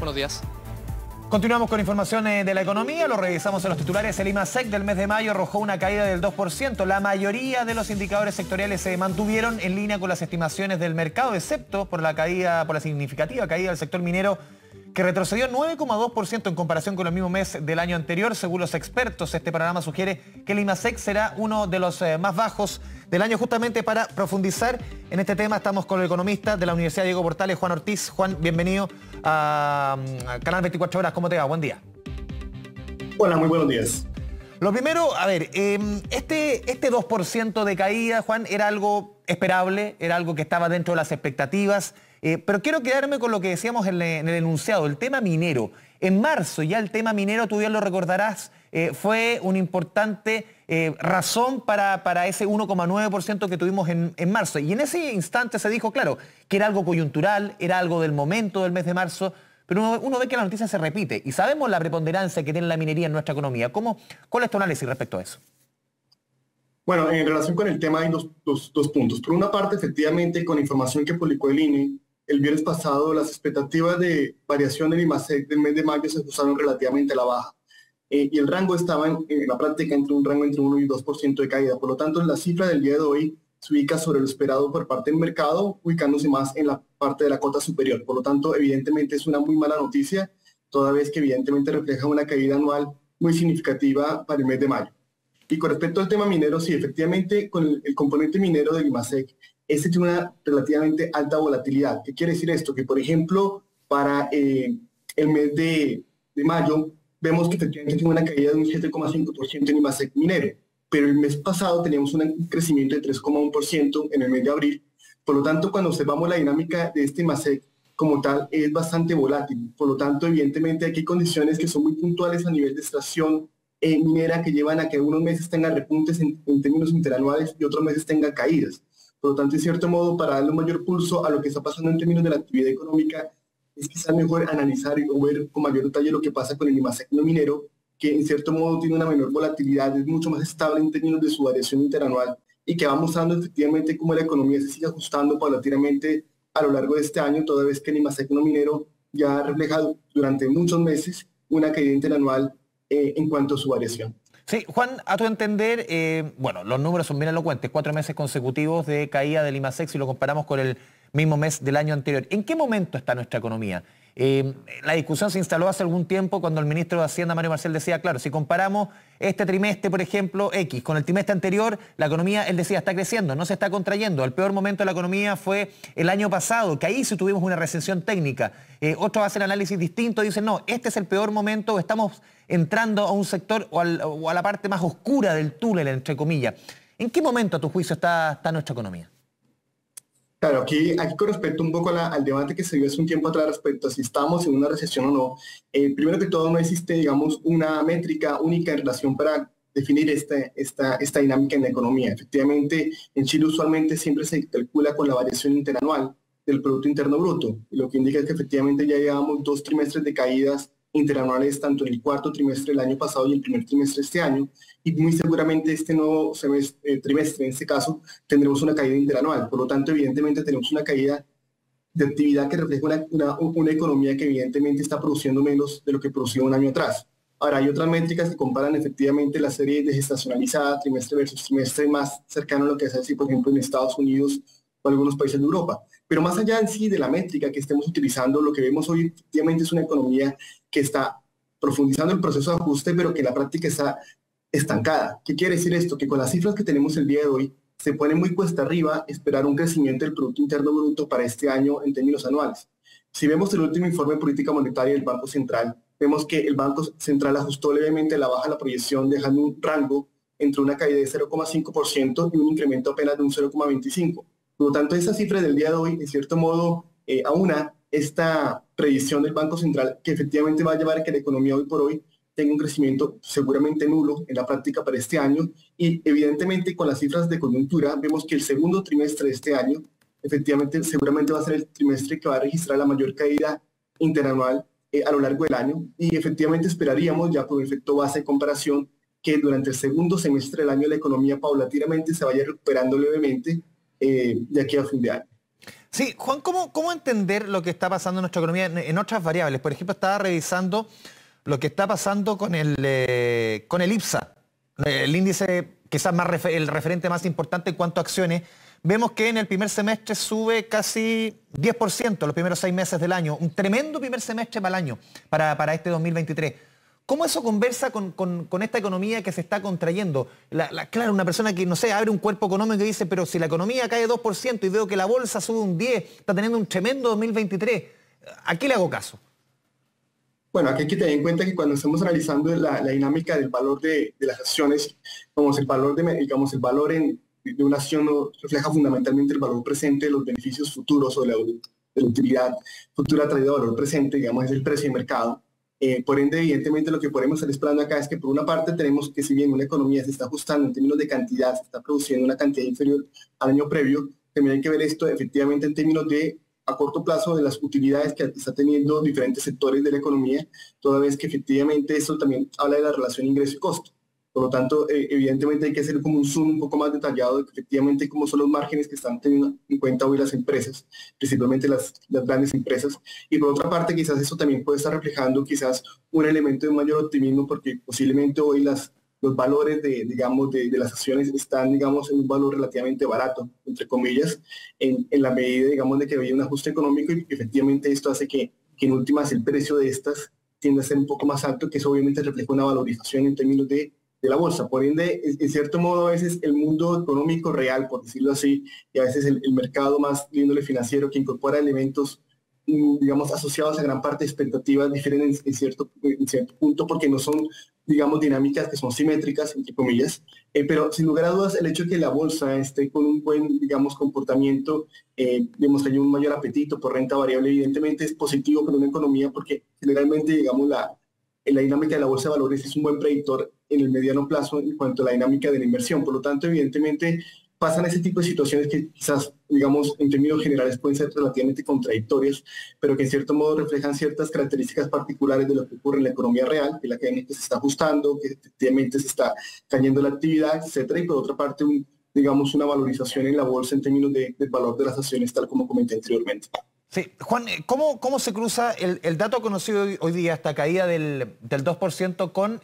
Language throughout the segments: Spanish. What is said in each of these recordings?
Buenos días. Continuamos con información de la economía, lo revisamos en los titulares. El IMASEC del mes de mayo arrojó una caída del 2%. La mayoría de los indicadores sectoriales se mantuvieron en línea con las estimaciones del mercado, excepto por la significativa caída del sector minero, que retrocedió 9,2% en comparación con el mismo mes del año anterior. Según los expertos, este panorama sugiere que el IMASEC será uno de los más bajos del año. Justamente para profundizar en este tema estamos con el economista de la Universidad Diego Portales, Juan Ortiz. Juan, bienvenido a Canal 24 Horas. ¿Cómo te va? Buen día. Hola, muy buenos días. Lo primero, a ver, este 2% de caída, Juan, era algo esperable, era algo que estaba dentro de las expectativas, pero quiero quedarme con lo que decíamos en el enunciado, el tema minero. En marzo ya el tema minero, tú bien lo recordarás, fue una importante razón para ese 1,9% que tuvimos en marzo. Y en ese instante se dijo, claro, que era algo coyuntural, era algo del momento del mes de marzo, pero uno ve que la noticia se repite y sabemos la preponderancia que tiene la minería en nuestra economía. ¿Cuál es tu análisis respecto a eso? Bueno, en relación con el tema hay dos puntos. Por una parte, efectivamente, con información que publicó el INE el viernes pasado, las expectativas de variación del IMASEC del mes de mayo se ajustaron relativamente a la baja. Y el rango estaba en la práctica entre un rango entre 1 y 2% de caída. Por lo tanto, la cifra del día de hoy se ubica sobre lo esperado por parte del mercado, ubicándose más en la parte de la cota superior. Por lo tanto, evidentemente es una muy mala noticia, toda vez que evidentemente refleja una caída anual muy significativa para el mes de mayo. Y con respecto al tema minero, sí, efectivamente, con el componente minero del IMASEC, este tiene una relativamente alta volatilidad. ¿Qué quiere decir esto? Que, por ejemplo, para el mes de mayo, vemos que efectivamente tiene una caída de un 7,5% en IMASEC minero, pero el mes pasado teníamos un crecimiento de 3,1% en el mes de abril. Por lo tanto, cuando observamos la dinámica de este IMASEC como tal, es bastante volátil. Por lo tanto, evidentemente, aquí hay condiciones que son muy puntuales a nivel de extracción minera que llevan a que unos meses tengan repuntes en términos interanuales y otros meses tengan caídas. Por lo tanto, en cierto modo, para darle un mayor pulso a lo que está pasando en términos de la actividad económica, es quizás mejor analizar o ver con mayor detalle lo que pasa con el IMASEC no minero, que en cierto modo tiene una menor volatilidad, es mucho más estable en términos de su variación interanual y que va mostrando efectivamente cómo la economía se sigue ajustando paulatinamente a lo largo de este año, toda vez que el IMASEC no minero ya ha reflejado durante muchos meses una caída interanual en cuanto a su variación. Sí, Juan, a tu entender, bueno, los números son bien elocuentes, 4 meses consecutivos de caída del IMASEC si lo comparamos con el mismo mes del año anterior. ¿En qué momento está nuestra economía? La discusión se instaló hace algún tiempo cuando el ministro de Hacienda, Mario Marcel, decía, claro, si comparamos este trimestre, por ejemplo, X, con el trimestre anterior, la economía, él decía, está creciendo, no se está contrayendo. El peor momento de la economía fue el año pasado, que ahí sí tuvimos una recesión técnica. Otros hacen análisis distintos y dicen, no, este es el peor momento, estamos entrando a un sector o a la parte más oscura del túnel, entre comillas. ¿En qué momento, a tu juicio, está nuestra economía? Claro, aquí con respecto un poco al debate que se dio hace un tiempo atrás respecto a si estamos en una recesión o no, primero que todo no existe, digamos, una métrica única en relación para definir esta dinámica en la economía. Efectivamente, en Chile usualmente siempre se calcula con la variación interanual del Producto Interno Bruto, y lo que indica es que efectivamente ya llevamos 2 trimestres de caídas interanuales, tanto en el cuarto trimestre del año pasado y el primer trimestre de este año, y muy seguramente este nuevo trimestre, en este caso, tendremos una caída interanual. Por lo tanto, evidentemente tenemos una caída de actividad que refleja una economía que evidentemente está produciendo menos de lo que producía un año atrás. Ahora, hay otras métricas que comparan efectivamente la serie desestacionalizada, trimestre versus trimestre, más cercano a lo que se hace, por ejemplo, en Estados Unidos o algunos países de Europa. Pero más allá en sí de la métrica que estemos utilizando, lo que vemos hoy efectivamente es una economía que está profundizando el proceso de ajuste, pero que en la práctica está estancada. ¿Qué quiere decir esto? Que con las cifras que tenemos el día de hoy, se pone muy cuesta arriba esperar un crecimiento del Producto Interno Bruto para este año en términos anuales. Si vemos el último informe de política monetaria del Banco Central, vemos que el Banco Central ajustó levemente a la baja la proyección, dejando un rango entre una caída de 0,5% y un incremento apenas de un 0,25%. Por lo tanto, esa cifra del día de hoy, en cierto modo, aúna esta predicción del Banco Central que efectivamente va a llevar a que la economía hoy por hoy tenga un crecimiento seguramente nulo en la práctica para este año, y evidentemente con las cifras de coyuntura vemos que el segundo trimestre de este año efectivamente seguramente va a ser el trimestre que va a registrar la mayor caída interanual a lo largo del año, y efectivamente esperaríamos ya por efecto base de comparación que durante el segundo semestre del año la economía paulatinamente se vaya recuperando levemente de aquí a fin de año. Sí, Juan, ¿cómo entender lo que está pasando en nuestra economía en otras variables? Por ejemplo, estaba revisando lo que está pasando con el IPSA, el índice quizás el referente más importante en cuanto a acciones. Vemos que en el primer semestre sube casi 10% los primeros 6 meses del año. Un tremendo primer semestre para el año, para este 2023. ¿Cómo eso conversa con esta economía que se está contrayendo? Claro, una persona que, no sé, abre un cuerpo económico y dice, pero si la economía cae 2% y veo que la bolsa sube un 10%, está teniendo un tremendo 2023, ¿a qué le hago caso? Bueno, aquí hay que tener en cuenta que cuando estamos analizando la dinámica del valor de las acciones, como el valor digamos, el valor de una acción no refleja fundamentalmente el valor presente de los beneficios futuros o de la utilidad futura traída de valor presente, digamos, es el precio de mercado. Por ende, evidentemente, lo que podemos estar esperando acá es que, por una parte, tenemos que, si bien una economía se está ajustando en términos de cantidad, se está produciendo una cantidad inferior al año previo, también hay que ver esto efectivamente en términos de a corto plazo de las utilidades que está teniendo diferentes sectores de la economía, toda vez que efectivamente esto también habla de la relación ingreso y costo. Por lo tanto, evidentemente hay que hacer como un zoom un poco más detallado de que efectivamente cómo son los márgenes que están teniendo en cuenta hoy las empresas, principalmente las grandes empresas. Y por otra parte, quizás eso también puede estar reflejando quizás un elemento de mayor optimismo porque posiblemente hoy los valores digamos, de las acciones están, digamos, en un valor relativamente barato, entre comillas, en la medida, digamos, de que había un ajuste económico y efectivamente esto hace que en últimas el precio de estas tiende a ser un poco más alto, que eso obviamente refleja una valorización en términos de la bolsa. Por ende, en cierto modo, a veces el mundo económico real, por decirlo así, y a veces el mercado más de índole financiero que incorpora elementos, digamos, asociados a gran parte de expectativas, difieren en cierto punto porque no son, digamos, dinámicas que son simétricas, entre comillas, pero sin lugar a dudas el hecho de que la bolsa esté con un buen, digamos, comportamiento, digamos que hay un mayor apetito por renta variable, evidentemente es positivo para una economía porque generalmente, digamos, la dinámica de la bolsa de valores es un buen predictor en el mediano plazo en cuanto a la dinámica de la inversión. Por lo tanto, evidentemente, pasan ese tipo de situaciones que quizás, digamos, en términos generales pueden ser relativamente contradictorias, pero que en cierto modo reflejan ciertas características particulares de lo que ocurre en la economía real, que la que se está ajustando, que efectivamente se está cayendo la actividad, etcétera, y por otra parte, digamos, una valorización en la bolsa en términos del valor de las acciones, tal como comenté anteriormente. Sí, Juan, ¿cómo se cruza el dato conocido hoy día, esta caída del 2%, con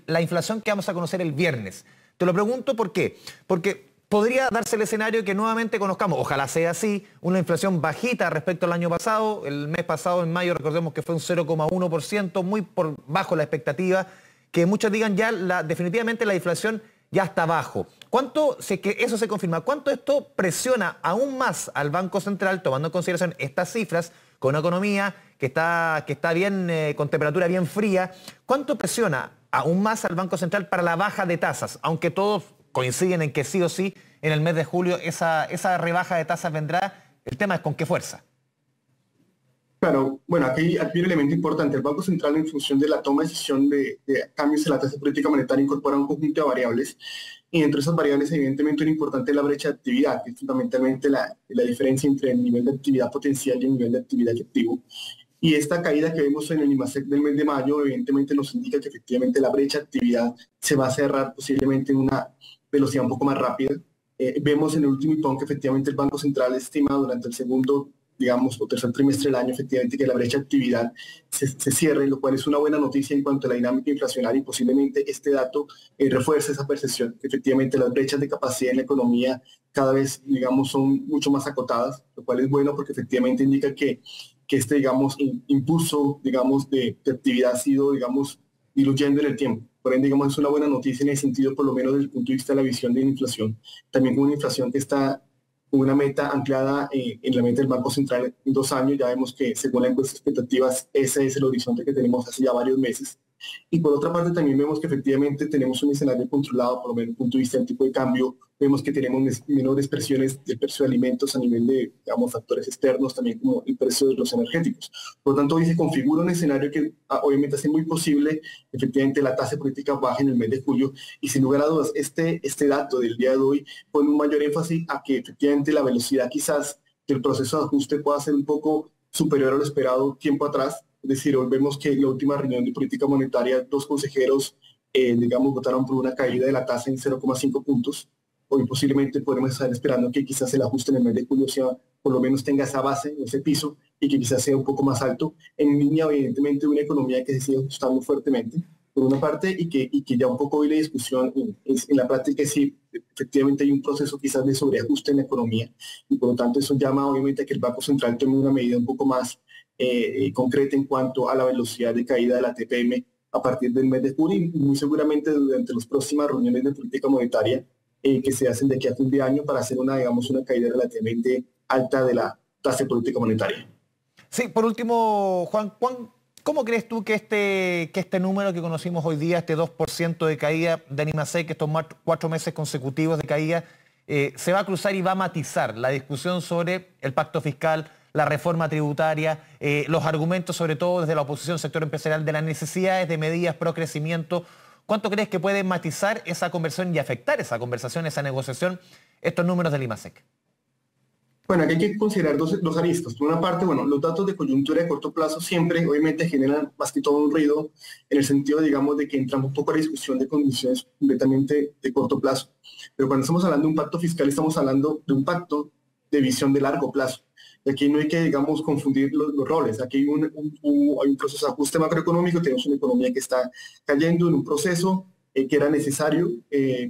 la inflación que vamos a conocer el viernes? Te lo pregunto ¿por qué? Porque podría darse el escenario que nuevamente conozcamos, ojalá sea así, una inflación bajita respecto al año pasado. El mes pasado, en mayo, recordemos que fue un 0,1%, muy por bajo la expectativa, que muchos digan ya definitivamente la inflación ya está abajo. Si es que eso se confirma, ¿cuánto esto presiona aún más al Banco Central, tomando en consideración estas cifras, con una economía que está bien, con temperatura bien fría? ¿Cuánto presiona aún más al Banco Central para la baja de tasas? Aunque todos coinciden en que sí o sí, en el mes de julio esa rebaja de tasas vendrá. El tema es con qué fuerza. Claro, bueno, aquí hay un elemento importante. El Banco Central, en función de la toma de decisión de cambios en la tasa de política monetaria, incorpora un conjunto de variables y entre esas variables, evidentemente, una importante es la brecha de actividad, que es fundamentalmente la diferencia entre el nivel de actividad potencial y el nivel de actividad efectivo. Y esta caída que vemos en el IMASEC del mes de mayo, evidentemente nos indica que efectivamente la brecha de actividad se va a cerrar posiblemente en una velocidad un poco más rápida. Vemos en el último IPON que efectivamente el Banco Central estima durante el segundo, digamos, o tercer trimestre del año, efectivamente, que la brecha de actividad se cierre, lo cual es una buena noticia en cuanto a la dinámica inflacionaria y posiblemente este dato refuerce esa percepción, que efectivamente las brechas de capacidad en la economía cada vez, digamos, son mucho más acotadas, lo cual es bueno porque efectivamente indica que este, digamos, impulso, digamos, de actividad ha sido, digamos, diluyendo en el tiempo. Por ende, digamos, es una buena noticia en el sentido, por lo menos desde el punto de vista de la visión de la inflación. También con una inflación que está una meta anclada en la meta del Banco Central en 2 años. Ya vemos que según las encuestas expectativas, ese es el horizonte que tenemos hace ya varios meses. Y por otra parte también vemos que efectivamente tenemos un escenario controlado, por lo menos desde el punto de vista del tipo de cambio. Vemos que tenemos menores presiones del precio de alimentos a nivel de, digamos, factores externos, también como el precio de los energéticos. Por lo tanto, hoy se configura un escenario que obviamente hace muy posible efectivamente la tasa de política baja en el mes de julio. Y sin lugar a dudas, este dato del día de hoy pone un mayor énfasis a que efectivamente la velocidad quizás del proceso de ajuste pueda ser un poco superior a lo esperado tiempo atrás. Es decir, hoy vemos que en la última reunión de política monetaria, 2 consejeros, digamos, votaron por una caída de la tasa en 0,5 puntos. Hoy posiblemente podremos estar esperando que quizás el ajuste en el mes de julio sea, por lo menos tenga esa base, ese piso, y que quizás sea un poco más alto, en línea evidentemente de una economía que se sigue ajustando fuertemente, por una parte, y que ya un poco hoy la discusión en la práctica es si efectivamente hay un proceso quizás de sobreajuste en la economía, y por lo tanto eso llama obviamente a que el Banco Central tome una medida un poco más concreta en cuanto a la velocidad de caída de la TPM a partir del mes de julio, y muy seguramente durante las próximas reuniones de política monetaria que se hacen de aquí a fin de año para hacer una caída relativamente alta de la tasa de política monetaria. Sí, por último, Juan, ¿cómo crees tú que este número que conocimos hoy día, este 2% de caída de Animasec, estos 4 meses consecutivos de caída, se va a cruzar y va a matizar la discusión sobre el pacto fiscal, la reforma tributaria, los argumentos sobre todo desde la oposición, sector empresarial, de las necesidades de medidas pro crecimiento? ¿Cuánto crees que puede matizar esa conversación y afectar esa conversación, esa negociación, estos números del IMASEC? Bueno, aquí hay que considerar dos aristas. Por una parte, bueno, los datos de coyuntura de corto plazo siempre, obviamente, generan más que todo un ruido en el sentido, digamos, de que entramos un poco a la discusión de condiciones completamente de corto plazo. Pero cuando estamos hablando de un pacto fiscal, estamos hablando de un pacto de visión de largo plazo. Y aquí no hay que, digamos, confundir los roles. Aquí hay un proceso de ajuste macroeconómico, tenemos una economía que está cayendo en un proceso que era necesario.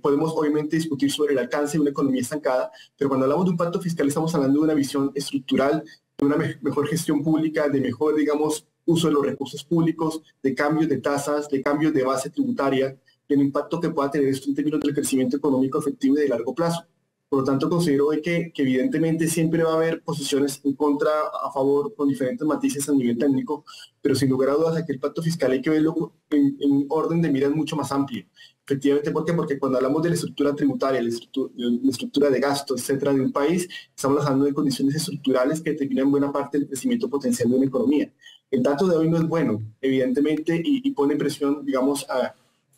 Podemos obviamente discutir sobre el alcance de una economía estancada, pero cuando hablamos de un pacto fiscal estamos hablando de una visión estructural, de una mejor gestión pública, de mejor, digamos, uso de los recursos públicos, de cambios de tasas, de cambios de base tributaria, y el impacto que pueda tener esto en términos del crecimiento económico efectivo y de largo plazo. Por lo tanto, considero que evidentemente siempre va a haber posiciones en contra, a favor, con diferentes matices a nivel técnico, pero sin lugar a dudas aquí el pacto fiscal hay que verlo en orden de miras mucho más amplio. Efectivamente, ¿por qué? Porque cuando hablamos de la estructura tributaria, la estructura de gasto, etcétera, de un país, estamos hablando de condiciones estructurales que determinan buena parte del crecimiento potencial de una economía. El dato de hoy no es bueno, evidentemente, y pone presión, digamos,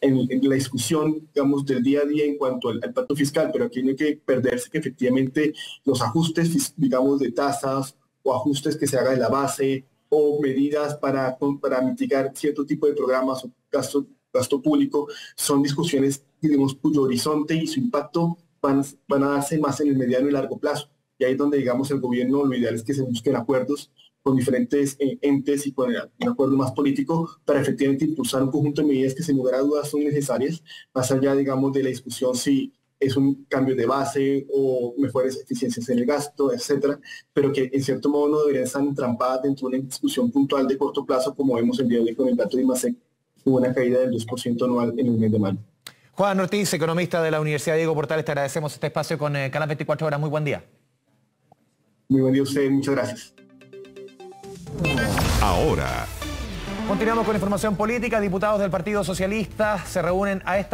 en la discusión, digamos, del día a día en cuanto al pacto fiscal, pero aquí no hay que perderse que efectivamente los ajustes, digamos, de tasas o ajustes que se haga de la base o medidas para mitigar cierto tipo de programas o gasto público son discusiones, digamos, cuyo horizonte y su impacto van a darse más en el mediano y largo plazo. Y ahí es donde, digamos, el gobierno, lo ideal es que se busquen acuerdos con diferentes entes y con un acuerdo más político para efectivamente impulsar un conjunto de medidas que sin lugar a dudas son necesarias, más allá, digamos, de la discusión si es un cambio de base o mejores eficiencias en el gasto, etcétera, pero que en cierto modo no deberían estar entrampadas dentro de una discusión puntual de corto plazo, como vemos el día de hoy con el dato de IMASEC, hubo una caída del 2% anual en el mes de mayo. Juan Ortiz, economista de la Universidad Diego Portales, te agradecemos este espacio con Canal 24 Horas. Muy buen día. Muy buen día a usted, muchas gracias. Ahora continuamos con información política. Diputados del Partido Socialista se reúnen a esta